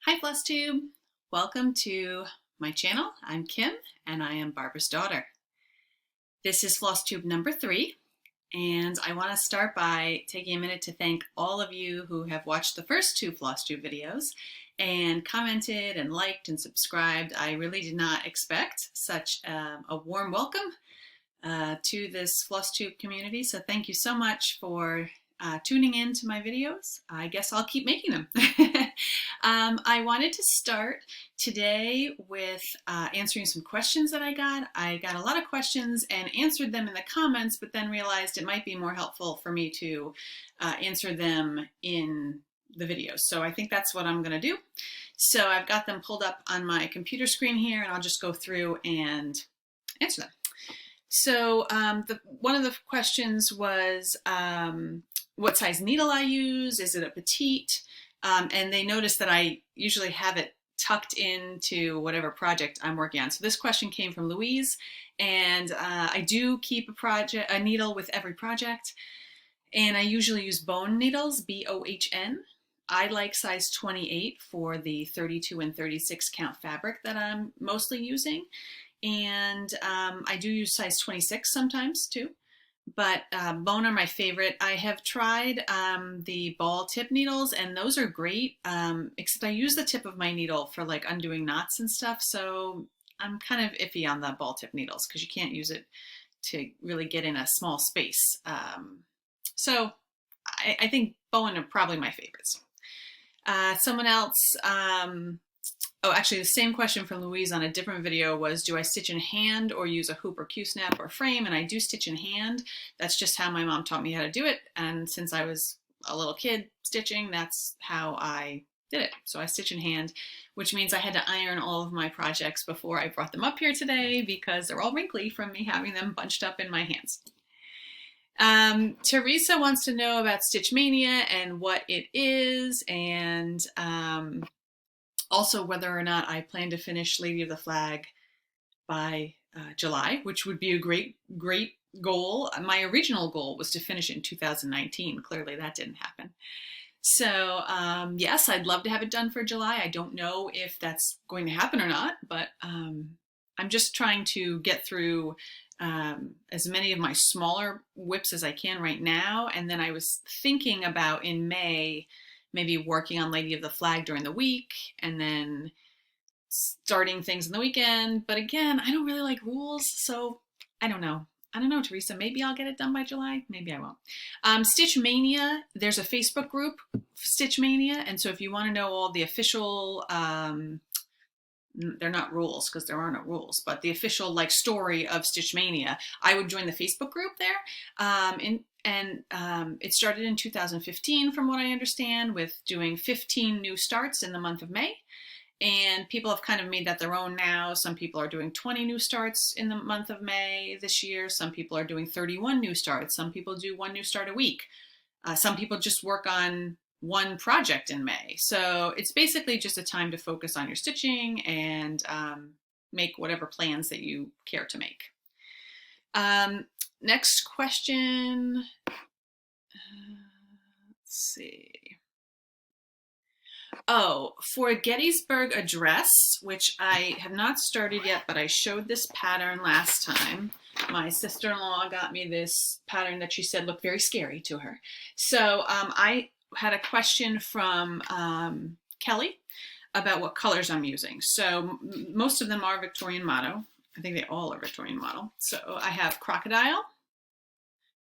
Hi Flosstube! Welcome to my channel. I'm Kim and I am Barbara's daughter. This is Flosstube number 3 and I want to start by taking a minute to thank all of you who have watched the first 2 Flosstube videos and commented and liked and subscribed. I really did not expect such a warm welcome to this Flosstube community, so thank you so much for tuning in to my videos. I guess I'll keep making them. I wanted to start today with answering some questions that I got. I got a lot of questions and answered them in the comments, but then realized it might be more helpful for me to answer them in the videos. So I think that's what I'm going to do. So I've got them pulled up on my computer screen here, and I'll just go through and answer them. So one of the questions was what size needle I use. Is it a petite? And they noticed that I usually have it tucked into whatever project I'm working on. So this question came from Louise, and I do keep a needle with every project, and I usually use bone needles, B-O-H-N. I like size 28 for the 32 and 36 count fabric that I'm mostly using. And I do use size 26 sometimes too, but bone are my favorite. I have tried the ball tip needles, and those are great, except I use the tip of my needle for like undoing knots and stuff, so I'm kind of iffy on the ball tip needles because you can't use it to really get in a small space. So I think bone are probably my favorites. Someone else, oh, actually, the same question from Louise on a different video was, do I stitch in hand or use a hoop or Q-snap or frame? And I do stitch in hand. That's just how my mom taught me how to do it. And since I was a little kid stitching, that's how I did it. So I stitch in hand, which means I had to iron all of my projects before I brought them up here today because they're all wrinkly from me having them bunched up in my hands. Teresa wants to know about Stitch Mania and what it is, and also whether or not I plan to finish Lady of the Flag by July, which would be a great goal. My original goal was to finish it in 2019. Clearly that didn't happen. So yes, I'd love to have it done for July. I don't know if that's going to happen or not, but I'm just trying to get through as many of my smaller whips as I can right now. And then I was thinking about in May, maybe working on Lady of the Flag during the week and then starting things in the weekend. But again, I don't really like rules, so I don't know. I don't know, Teresa. Maybe I'll get it done by July. Maybe I won't. Stitch Mania, there's a Facebook group, Stitch Mania. And so if you want to know all the official, they're not rules because there are no rules, but the official like story of Stitch Mania, I would join the Facebook group there. It started in 2015 from what I understand, with doing 15 new starts in the month of May. And people have kind of made that their own now. Some people are doing 20 new starts in the month of May this year. Some people are doing 31 new starts. Some people do 1 new start a week. Some people just work on 1 project in May. So it's basically just a time to focus on your stitching and make whatever plans that you care to make. Next question. Let's see. Oh, for a Gettysburg Address, which I have not started yet, but I showed this pattern last time. My sister-in-law got me this pattern that she said looked very scary to her. So I had a question from Kelly about what colors I'm using. So most of them are Victorian Motto. I think they all are Victorian Motto. So I have Crocodile,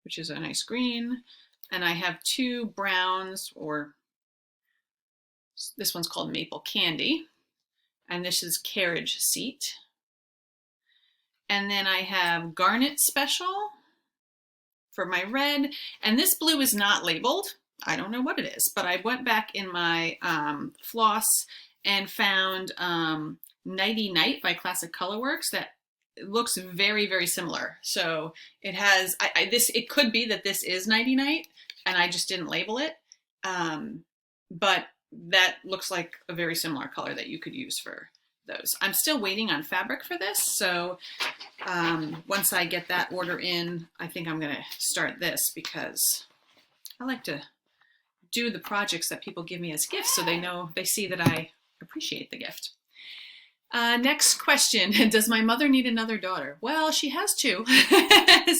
which is a nice green, and I have 2 browns, or this one's called Maple Candy, and this is Carriage Seat. And then I have Garnet Special for my red, and this blue is not labeled. I don't know what it is, but I went back in my floss and found Nighty Night by Classic Colorworks that looks very, very similar. So it has, it could be that this is Nighty Night and I just didn't label it, but that looks like a very similar color that you could use for those. I'm still waiting on fabric for this, so once I get that order in, I think I'm gonna start this because I like to do the projects that people give me as gifts so they know, they see that I appreciate the gift. Next question, does my mother need another daughter? Well, she has two,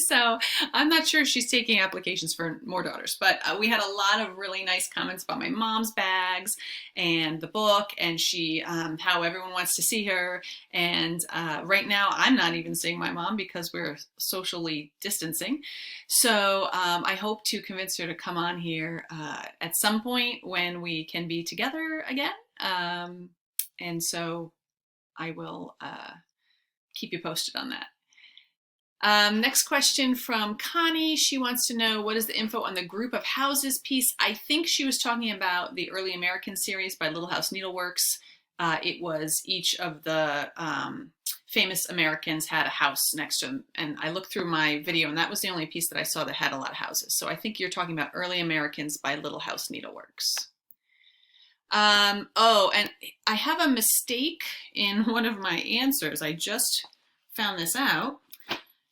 so I'm not sure she's taking applications for more daughters, but we had a lot of really nice comments about my mom's bags and the book, and she, how everyone wants to see her, and right now I'm not even seeing my mom because we're socially distancing, so I hope to convince her to come on here at some point when we can be together again, and so I will keep you posted on that. Next question from Connie. She wants to know, what is the info on the group of houses piece? I think she was talking about the Early American series by Little House Needleworks. It was each of the famous Americans had a house next to them. And I looked through my video, and that was the only piece that I saw that had a lot of houses. So I think you're talking about Early Americans by Little House Needleworks. Oh, and I have a mistake in one of my answers. I just found this out.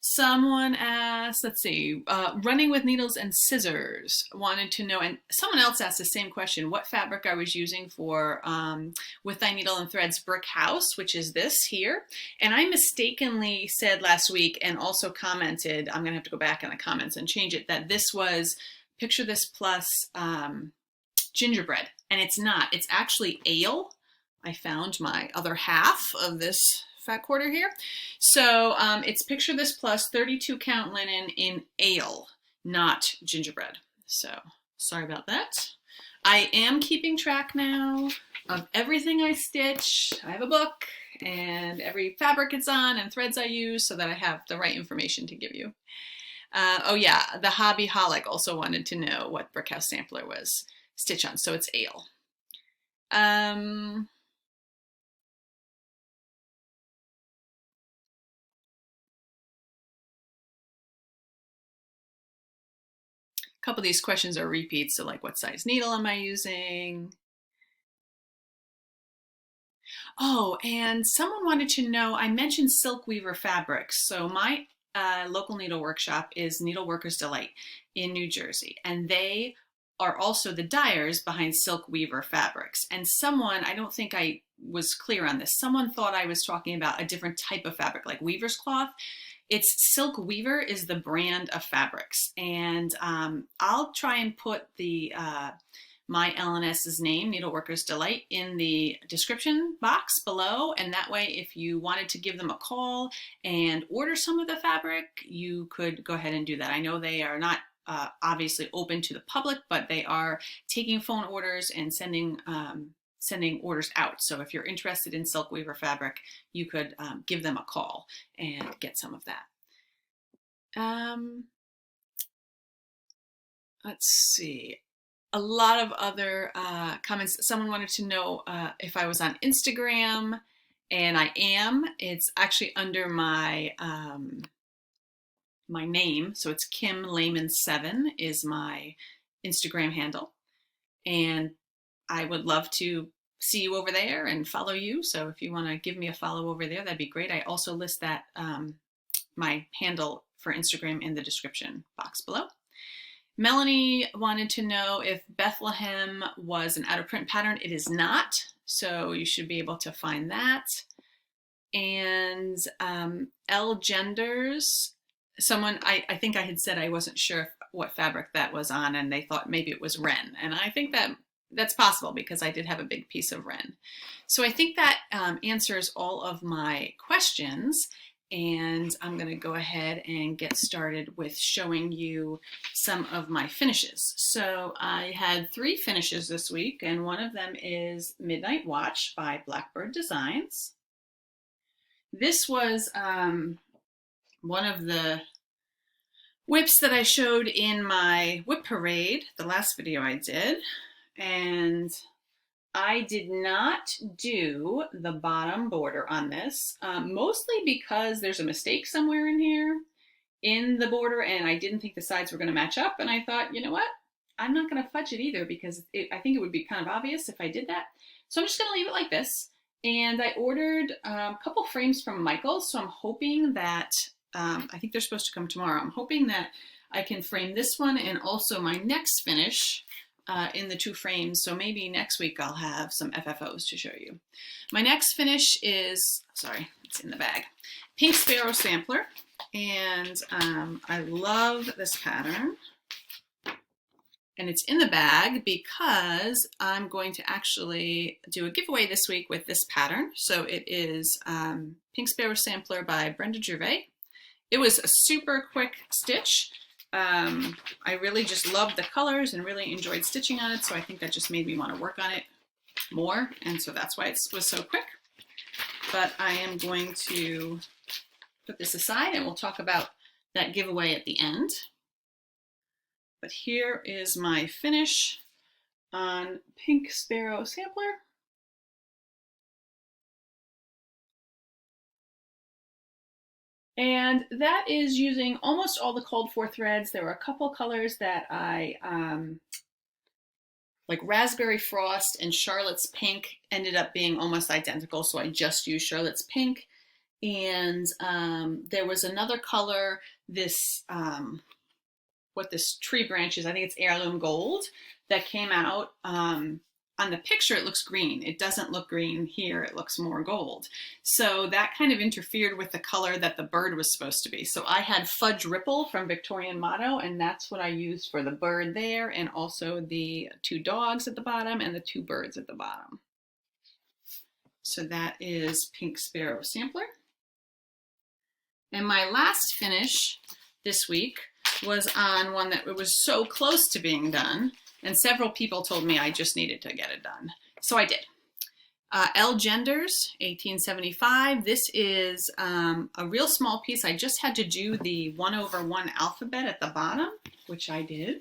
Someone asked, let's see, running with needles and scissors, wanted to know, and someone else asked the same question, what fabric I was using for With Thy Needle and Threads Brick House, which is this here. And I mistakenly said last week and also commented, I'm gonna have to go back in the comments and change it, that this was Picture This Plus gingerbread, and it's not. It's actually ale. I found my other half of this fat quarter here. So it's Picture This Plus 32 count linen in ale, not gingerbread. So sorry about that. I am keeping track now of everything I stitch. I have a book and every fabric it's on and threads I use so that I have the right information to give you. Oh yeah, the Hobby Holic also wanted to know what Brickhouse Sampler was stitch on, so it's ale. A couple of these questions are repeats, so like what size needle am I using? Oh, and someone wanted to know, I mentioned Silkweaver fabrics. So my local needle workshop is Needleworker's Delight in New Jersey, and they are also the dyers behind Silkweaver fabrics. And someone, I don't think I was clear on this, someone thought I was talking about a different type of fabric, like weaver's cloth. It's Silkweaver is the brand of fabrics. And I'll try and put the my LNS's name, Needleworker's Delight, in the description box below. And that way, if you wanted to give them a call and order some of the fabric, you could go ahead and do that. I know they are not obviously open to the public, but they are taking phone orders and sending orders out. So if you're interested in Silkweaver fabric, you could give them a call and get some of that. Let's see. A lot of other comments. Someone wanted to know if I was on Instagram, and I am. It's actually under my my name, so it's Kim Lehman 7 is my Instagram handle, and I would love to see you over there and follow you. So if you want to give me a follow over there, that'd be great. I also list that my handle for Instagram in the description box below. Melanie wanted to know if Bethlehem was an out of print pattern. It is not, so you should be able to find that. And L Genders, someone, I think I had said I wasn't sure what fabric that was on, and they thought maybe it was Wren. And I think that's possible because I did have a big piece of Wren. So I think that answers all of my questions. And I'm going to go ahead and get started with showing you some of my finishes. So I had 3 finishes this week, and one of them is Midnight Watch by Blackbird Designs. This was one of the whips that I showed in my whip parade, the last video I did, and I did not do the bottom border on this, mostly because there's a mistake somewhere in here in the border, and I didn't think the sides were going to match up, and I thought, you know what, I'm not going to fudge it either because I think it would be kind of obvious if I did that. So I'm just going to leave it like this, and I ordered a couple frames from Michaels, so I'm hoping that, I think they're supposed to come tomorrow, I'm hoping that I can frame this one and also my next finish in the 2 frames, so maybe next week I'll have some FFOs to show you. My next finish is, sorry, it's in the bag, Pink Sparrow Sampler, and I love this pattern. And it's in the bag because I'm going to actually do a giveaway this week with this pattern. So it is Pink Sparrow Sampler by Brenda Gervais. It was a super quick stitch. I really just loved the colors and really enjoyed stitching on it, so I think that just made me want to work on it more, and so that's why it was so quick. But I am going to put this aside and we'll talk about that giveaway at the end. But here is my finish on Pink Sparrow Sampler. And that is using almost all the called for threads. There were a couple colors that I, like Raspberry Frost and Charlotte's Pink ended up being almost identical, so I just used Charlotte's Pink. And there was another color, this, what this tree branch is, I think it's Heirloom Gold, that came out. On the picture it looks green. It doesn't look green here, it looks more gold. So that kind of interfered with the color that the bird was supposed to be. So I had Fudge Ripple from Victorian Motto, and that's what I used for the bird there, and also the 2 dogs at the bottom and the 2 birds at the bottom. So that is Pink Sparrow Sampler. And my last finish this week was on one that was so close to being done, and several people told me I just needed to get it done. So I did. L. Genders, 1875. This is a real small piece. I just had to do the 1/1 alphabet at the bottom, which I did.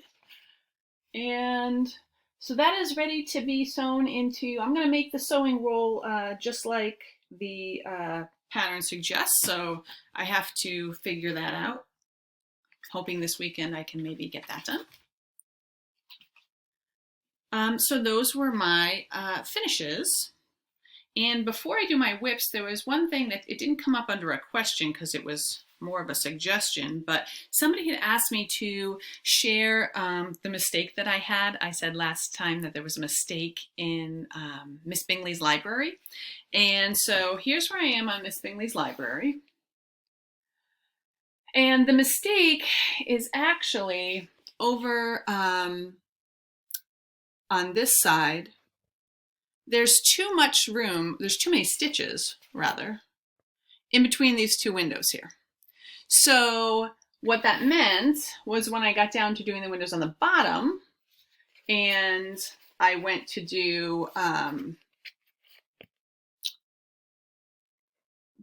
And so that is ready to be sewn into, I'm going to make the sewing roll just like the pattern suggests, so I have to figure that out. Hoping this weekend I can maybe get that done. So those were my finishes. And before I do my whips, there was one thing that it didn't come up under a question because it was more of a suggestion, but somebody had asked me to share the mistake that I had. I said last time that there was a mistake in Miss Bingley's library. And so here's where I am on Miss Bingley's library. And the mistake is actually over on this side. There's too much room, there's too many stitches, rather, in between these 2 windows here. So what that meant was when I got down to doing the windows on the bottom, and I went to do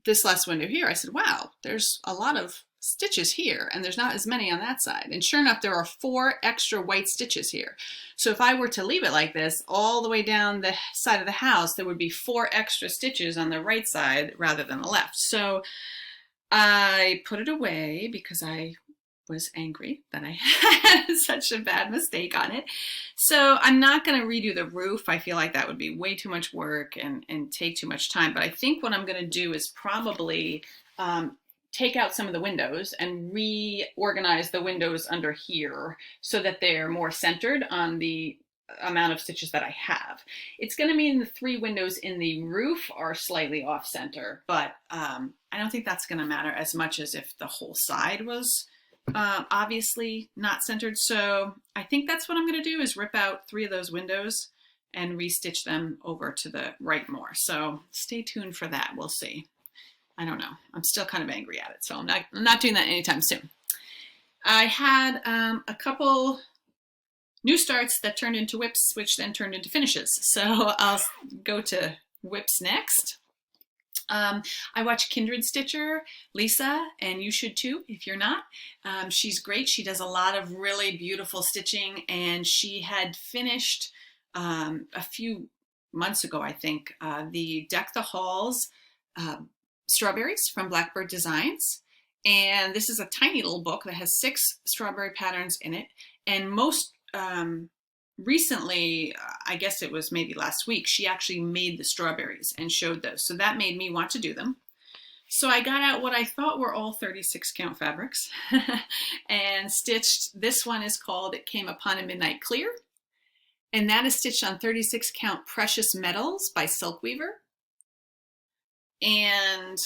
this last window here, I said, wow, there's a lot of stitches here and there's not as many on that side. And sure enough, there are 4 extra white stitches here. So if I were to leave it like this all the way down the side of the house, there would be 4 extra stitches on the right side rather than the left. So I put it away because I was angry that I had such a bad mistake on it. So I'm not going to redo the roof. I feel like that would be way too much work and take too much time. But I think what I'm going to do is probably take out some of the windows and reorganize the windows under here so that they're more centered on the amount of stitches that I have. It's going to mean the 3 windows in the roof are slightly off center, but I don't think that's going to matter as much as if the whole side was obviously not centered. So I think that's what I'm going to do, is rip out 3 of those windows and restitch them over to the right more. So stay tuned for that. We'll see. I don't know. I'm still kind of angry at it, so I'm not doing that anytime soon. I had a couple new starts that turned into whips, which then turned into finishes. So I'll go to whips next. I watch Kindred Stitcher, Lisa, and you should too if you're not. She's great. She does a lot of really beautiful stitching, and she had finished a few months ago, I think, the Deck the Halls strawberries from Blackbird Designs. And this is a tiny little book that has 6 strawberry patterns in it. And most recently, I guess it was maybe last week, she actually made the strawberries and showed those. So that made me want to do them. So I got out what I thought were all 36 count fabrics and stitched. This one is called It Came Upon a Midnight Clear. and that is stitched on 36 count Precious Metals by Silkweaver. And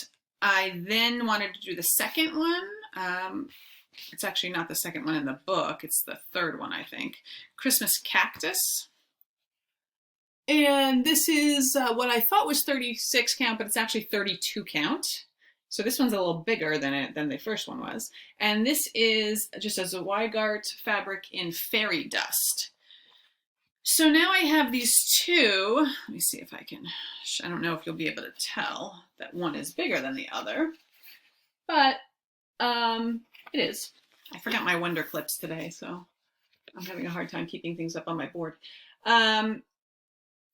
I then wanted to do the second one. It's actually not the second one in the book, it's the third one, I think. Christmas Cactus. And this is what I thought was 36 count, but it's actually 32 count. So this one's a little bigger than the first one was. And this is just a Zweigart fabric in Fairy Dust. So now I have these two. Let me see if I can, I don't know if you'll be able to tell that one is bigger than the other, but it is. I forgot my Wonder Clips today, so I'm having a hard time keeping things up on my board.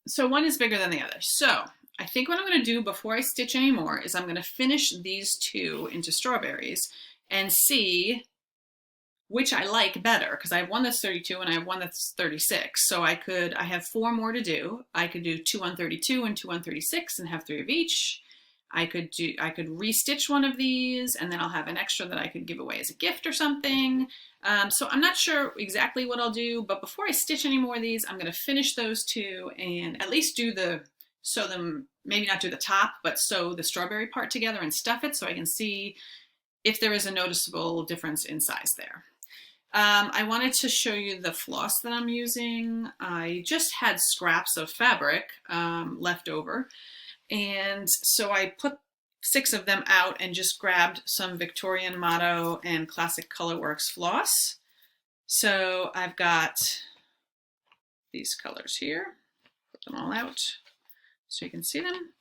So one is bigger than the other. So I think what I'm going to do before I stitch anymore is I'm going to finish these two into strawberries and see which I like better, because I have one that's 32 and I have one that's 36. So I have 4 more to do. I could do 2 on 32 and 2 on 36 and have 3 of each. I could restitch one of these, and then I'll have an extra that I could give away as a gift or something. So I'm not sure exactly what I'll do, but before I stitch any more of these, I'm going to finish those two and at least sew them, maybe not do the top, but sew the strawberry part together and stuff it so I can see if there is a noticeable difference in size there. I wanted to show you the floss that I'm using. I just had scraps of fabric left over, and so I put 6 of them out and just grabbed some Victorian Motto and Classic Colorworks floss. So I've got these colors here. Put them all out so you can see them.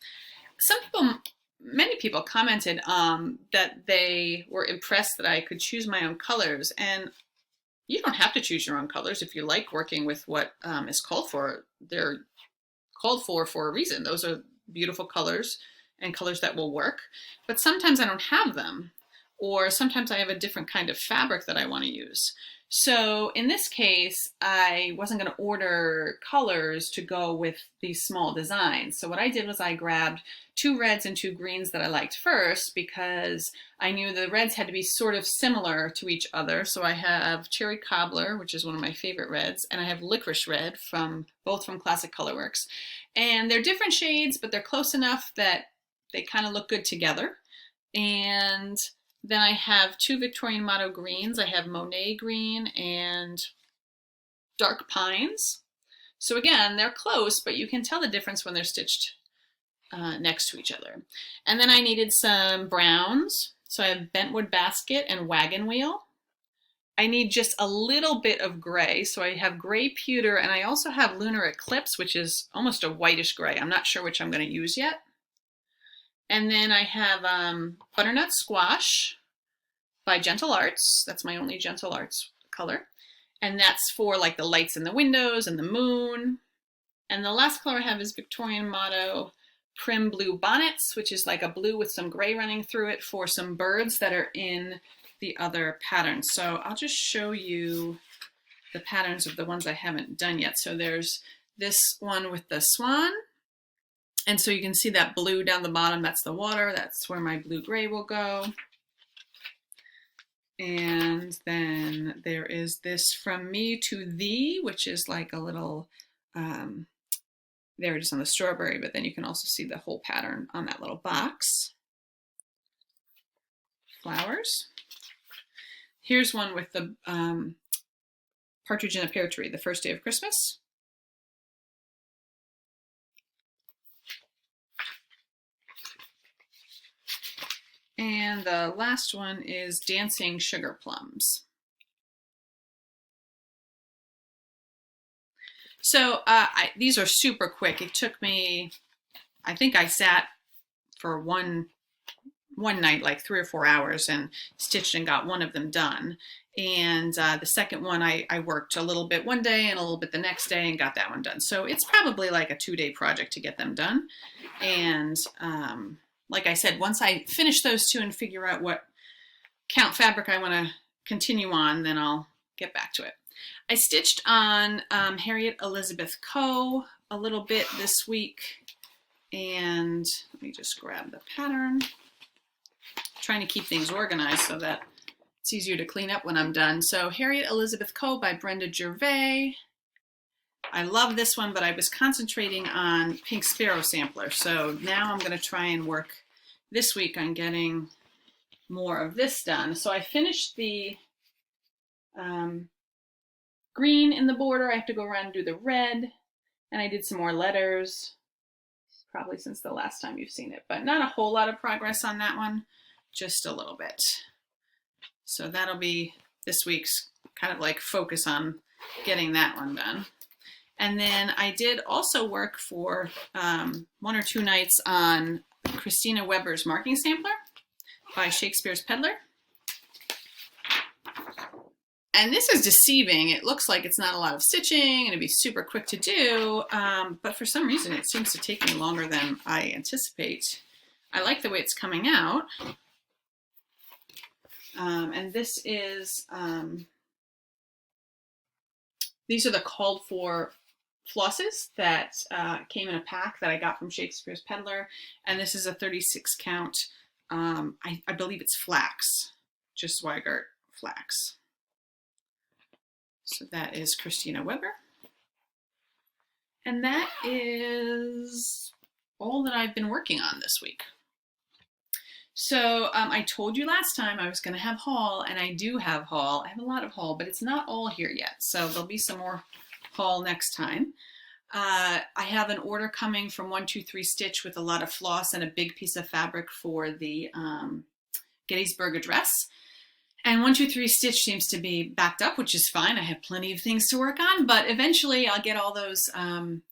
Many people commented that they were impressed that I could choose my own colors, and you don't have to choose your own colors if you like working with what is called for. They're called for a reason. Those are beautiful colors and colors that will work, but sometimes I don't have them, or sometimes I have a different kind of fabric that I want to use. So in this case, I wasn't going to order colors to go with these small designs. So what I did was I grabbed 2 reds and 2 greens that I liked first, because I knew the reds had to be sort of similar to each other. So I have Cherry Cobbler, which is one of my favorite reds, and I have Licorice Red, both from Classic Colorworks. And they're different shades, but they're close enough that they kind of look good together. And then I have 2 Victorian Motto greens. I have Monet Green and Dark Pines. So again, they're close, but you can tell the difference when they're stitched next to each other. And then I needed some browns. So I have Bentwood Basket and Wagon Wheel. I need just a little bit of gray. So I have Gray Pewter, and I also have Lunar Eclipse, which is almost a whitish gray. I'm not sure which I'm going to use yet. And then I have Butternut Squash by Gentle Arts. That's my only Gentle Arts color. And that's for like the lights in the windows and the moon. And the last color I have is Victorian Motto Prim Blue Bonnets, which is like a blue with some gray running through it for some birds that are in the other patterns. So I'll just show you the patterns of the ones I haven't done yet. So there's this one with the swan. And so you can see that blue down the bottom, that's the water. That's where my blue-gray will go. And then there is this From Me to Thee, which is like a little, there it is on the strawberry, but then you can also see the whole pattern on that little box. Flowers. Here's one with the Partridge in a Pear Tree, the first day of Christmas. And the last one is Dancing Sugar Plums. So these are super quick. It took me, I think I sat for one night, like 3 or 4 hours, and stitched and got one of them done. And the second one, I worked a little bit one day and a little bit the next day and got that one done. So it's probably like a 2-day project to get them done. And like I said, once I finish those 2 and figure out what count fabric I want to continue on, then I'll get back to it. I stitched on Harriet Elizabeth Coe a little bit this week, and let me just grab the pattern. I'm trying to keep things organized so that it's easier to clean up when I'm done. So Harriet Elizabeth Coe by Brenda Gervais. I love this one, but I was concentrating on Pink Sparrow Sampler. So now I'm going to try and work this week on getting more of this done. So I finished the green in the border. I have to go around and do the red. And I did some more letters, probably since the last time you've seen it, but not a whole lot of progress on that one, just a little bit. So that'll be this week's kind of like focus on getting that one done. And then I did also work for 1 or 2 nights on Christina Weber's Marking Sampler by Shakespeare's Peddler. And this is deceiving. It looks like it's not a lot of stitching and it'd be super quick to do, but for some reason it seems to take me longer than I anticipate. I like the way it's coming out. And this is, these are the called for flosses that came in a pack that I got from Shakespeare's Peddler. And this is a 36 count, I believe it's flax, just Swigert flax. So that is Christina Weber. And that is all that I've been working on this week. So I told you last time I was going to have haul, and I do have haul. I have a lot of haul, but it's not all here yet. So there'll be some more haul next time. I have an order coming from 123 Stitch with a lot of floss and a big piece of fabric for the Gettysburg Address. And 123 Stitch seems to be backed up, which is fine. I have plenty of things to work on, but eventually I'll get all those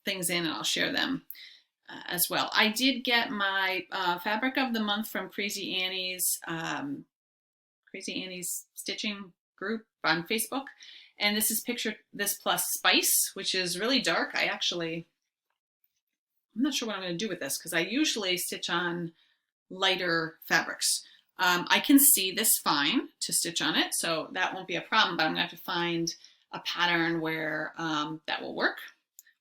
things in and I'll share them as well. I did get my fabric of the month from Crazy Annie's stitching group on Facebook. And this is Picture This Plus Spice, which is really dark. I'm not sure what I'm going to do with this because I usually stitch on lighter fabrics. I can see this fine to stitch on it, so that won't be a problem, but I'm going to have to find a pattern where that will work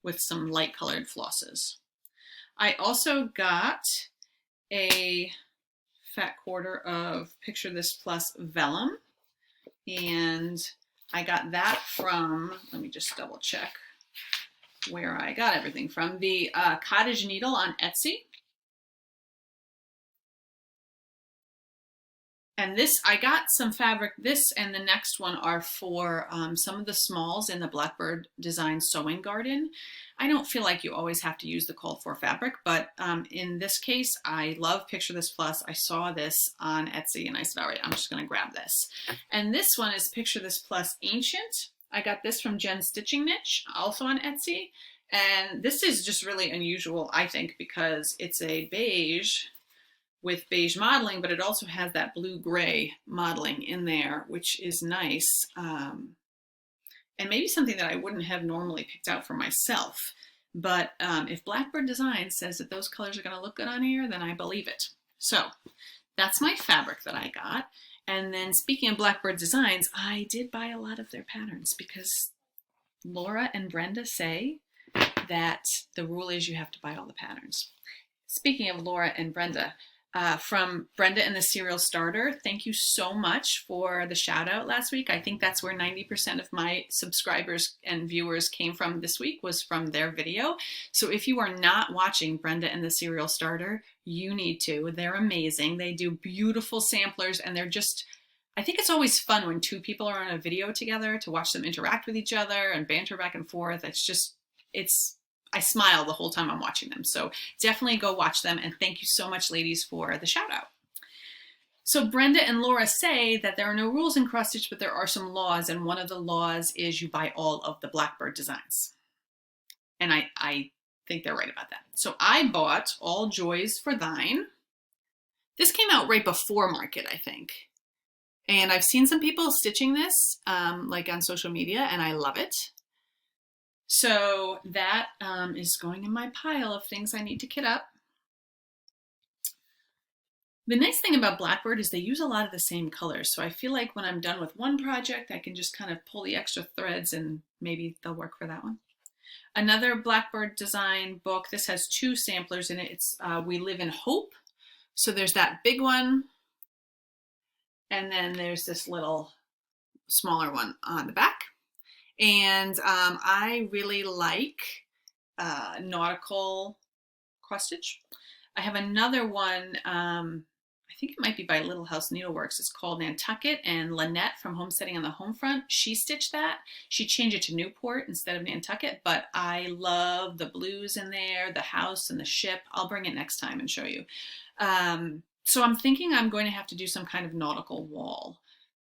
with some light colored flosses. I also got a fat quarter of Picture This Plus vellum, and I got that from, let me just double check where I got everything from, the Cottage Needle on Etsy. And this, I got some fabric, this and the next one are for some of the smalls in the Blackbird Design Sewing Garden. I don't feel like you always have to use the called for fabric, but in this case, I love Picture This Plus. I saw this on Etsy and I said, all right, I'm just gonna grab this. And this one is Picture This Plus Ancient. I got this from Jen's Stitching Niche, also on Etsy. And this is just really unusual, I think, because it's a beige with beige modeling, but it also has that blue-gray modeling in there, which is nice. And maybe something that I wouldn't have normally picked out for myself. But if Blackbird Design says that those colors are going to look good on here, then I believe it. So that's my fabric that I got. And then speaking of Blackbird Designs, I did buy a lot of their patterns because Laura and Brenda say that the rule is you have to buy all the patterns. Speaking of Laura and Brenda, from Brenda and the Serial Starter, thank you so much for the shout out last week. I think that's where 90% of my subscribers and viewers came from this week, was from their video. So if you are not watching Brenda and the Serial Starter, you need to. They're amazing. They do beautiful samplers, and they're just, I think it's always fun when two people are on a video together to watch them interact with each other and banter back and forth. It's just, I smile the whole time I'm watching them. So definitely go watch them. And thank you so much, ladies, for the shout out. So Brenda and Laura say that there are no rules in cross stitch, but there are some laws. And one of the laws is you buy all of the Blackbird designs. And I think they're right about that. So I bought All Joys for Thine. This came out right before market, I think. And I've seen some people stitching this like on social media, and I love it. So that is going in my pile of things I need to kit up. The nice thing about Blackbird is they use a lot of the same colors. So I feel like when I'm done with one project, I can just kind of pull the extra threads and maybe they'll work for that one. Another Blackbird design book. This has 2 samplers in it. It's We Live in Hope. So there's that big one. And then there's this little smaller one on the back. And I really like nautical cross stitch. I have another one, I think it might be by Little House Needleworks. It's called Nantucket, and Lynette from Homesteading on the Homefront, she stitched that. She changed it to Newport instead of Nantucket, but I love the blues in there, the house and the ship. I'll bring it next time and show you. So I'm thinking I'm going to have to do some kind of nautical wall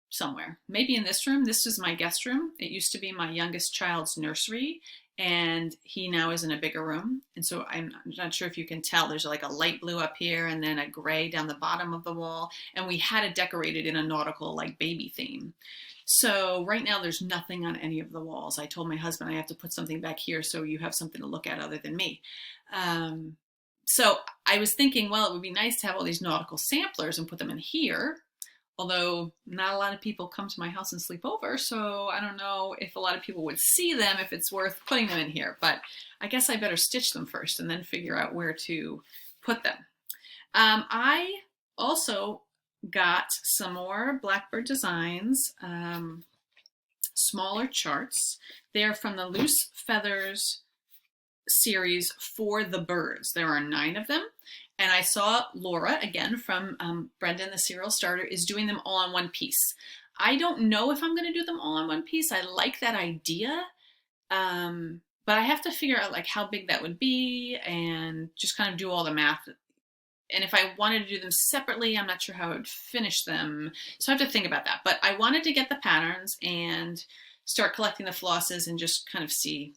somewhere. Maybe in this room. This is my guest room. It used to be my youngest child's nursery, and he now is in a bigger room. And so I'm not sure if you can tell, there's like a light blue up here and then a gray down the bottom of the wall. And we had it decorated in a nautical like baby theme. So right now there's nothing on any of the walls. I told my husband I have to put something back here so you have something to look at other than me. So I was thinking, well, it would be nice to have all these nautical samplers and put them in here. Although not a lot of people come to my house and sleep over, so I don't know if a lot of people would see them, if it's worth putting them in here. But I guess I better stitch them first and then figure out where to put them. I also got some more Blackbird Designs, smaller charts. They're from the Loose Feathers series for the birds. There are 9 of them. And I saw Laura, again, from Brendan, the Serial Starter, is doing them all on one piece. I don't know if I'm going to do them all on one piece. I like that idea, but I have to figure out like how big that would be and just kind of do all the math. And if I wanted to do them separately, I'm not sure how I would finish them. So I have to think about that. But I wanted to get the patterns and start collecting the flosses and just kind of see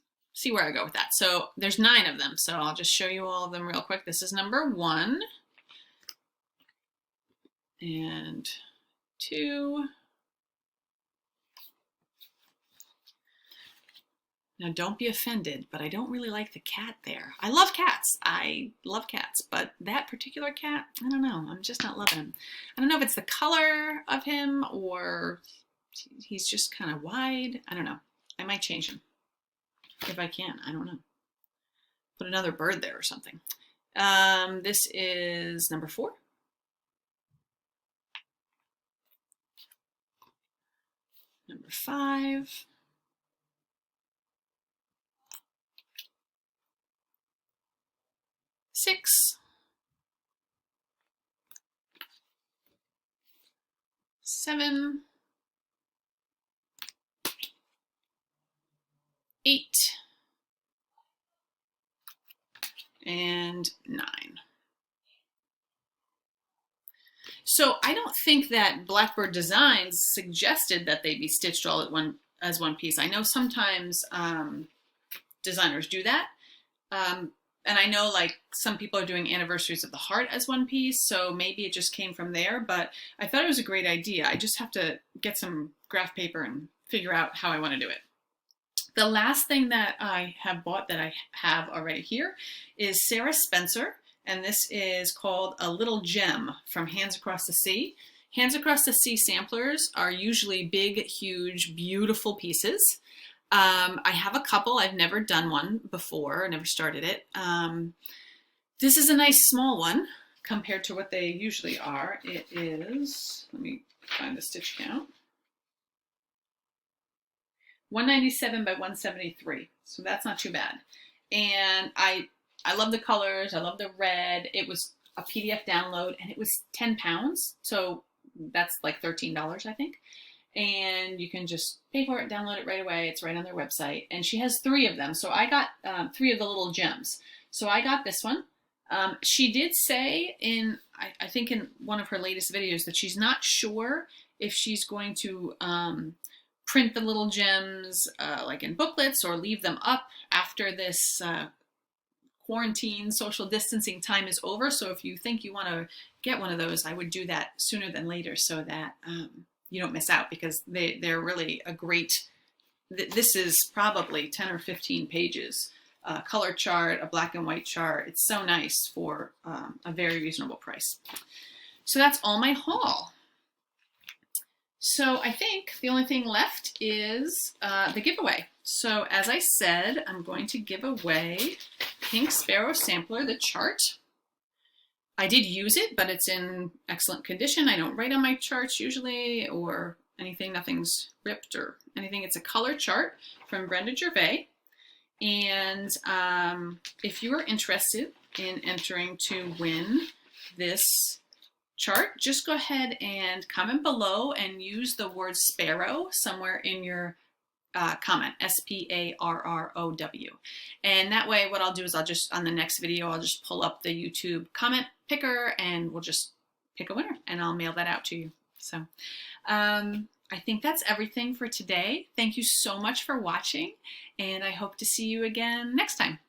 where I go with that. So there's 9 of them. So I'll just show you all of them real quick. This is number 1 and 2. Now don't be offended, but I don't really like the cat there. I love cats. I love cats, but that particular cat, I don't know. I'm just not loving him. I don't know if it's the color of him or he's just kind of wide. I don't know. I might change him. If I can, I don't know. Put another bird there or something. This is number 4. Number 5. Six. 7. 8. And 9. So I don't think that Blackbird Designs suggested that they be stitched all as one piece. I know sometimes designers do that. And I know like some people are doing Anniversaries of the Heart as one piece, so maybe it just came from there, but I thought it was a great idea. I just have to get some graph paper and figure out how I want to do it. The last thing that I have bought that I have already here is Sarah Spencer, and this is called A Little Gem from Hands Across the Sea. Hands Across the Sea samplers are usually big, huge, beautiful pieces. I have a couple. I've never done one before, never started it. This is a nice small one compared to what they usually are. It is, let me find the stitch count. 197 by 173, so that's not too bad. And I love the colors, I love the red. It was a PDF download and it was 10 pounds, so that's like $13, I think. And you can just pay for it, download it right away. It's right on their website. And she has 3 of them, so I got 3 of the little gems. So I got this one. She did say in, I think in one of her latest videos, that she's not sure if she's going to print the little gems like in booklets or leave them up after this quarantine social distancing time is over. So if you think you want to get one of those, I would do that sooner than later so that you don't miss out, because they're really a great, this is probably 10 or 15 pages, color chart, a black and white chart. It's so nice for a very reasonable price. So that's all my haul. So I think the only thing left is the giveaway. So as I said, I'm going to give away Pink Sparrow Sampler, the chart. I did use it, but it's in excellent condition. I don't write on my charts usually, anything, nothing's ripped or anything. It's a color chart from Brenda Gervais. And if you are interested in entering to win this chart, just go ahead and comment below and use the word sparrow somewhere in your comment, SPARROW. And that way what I'll do is I'll just, on the next video, I'll just pull up the YouTube comment picker and we'll just pick a winner and I'll mail that out to you. So I think that's everything for today. Thank you so much for watching, and I hope to see you again next time.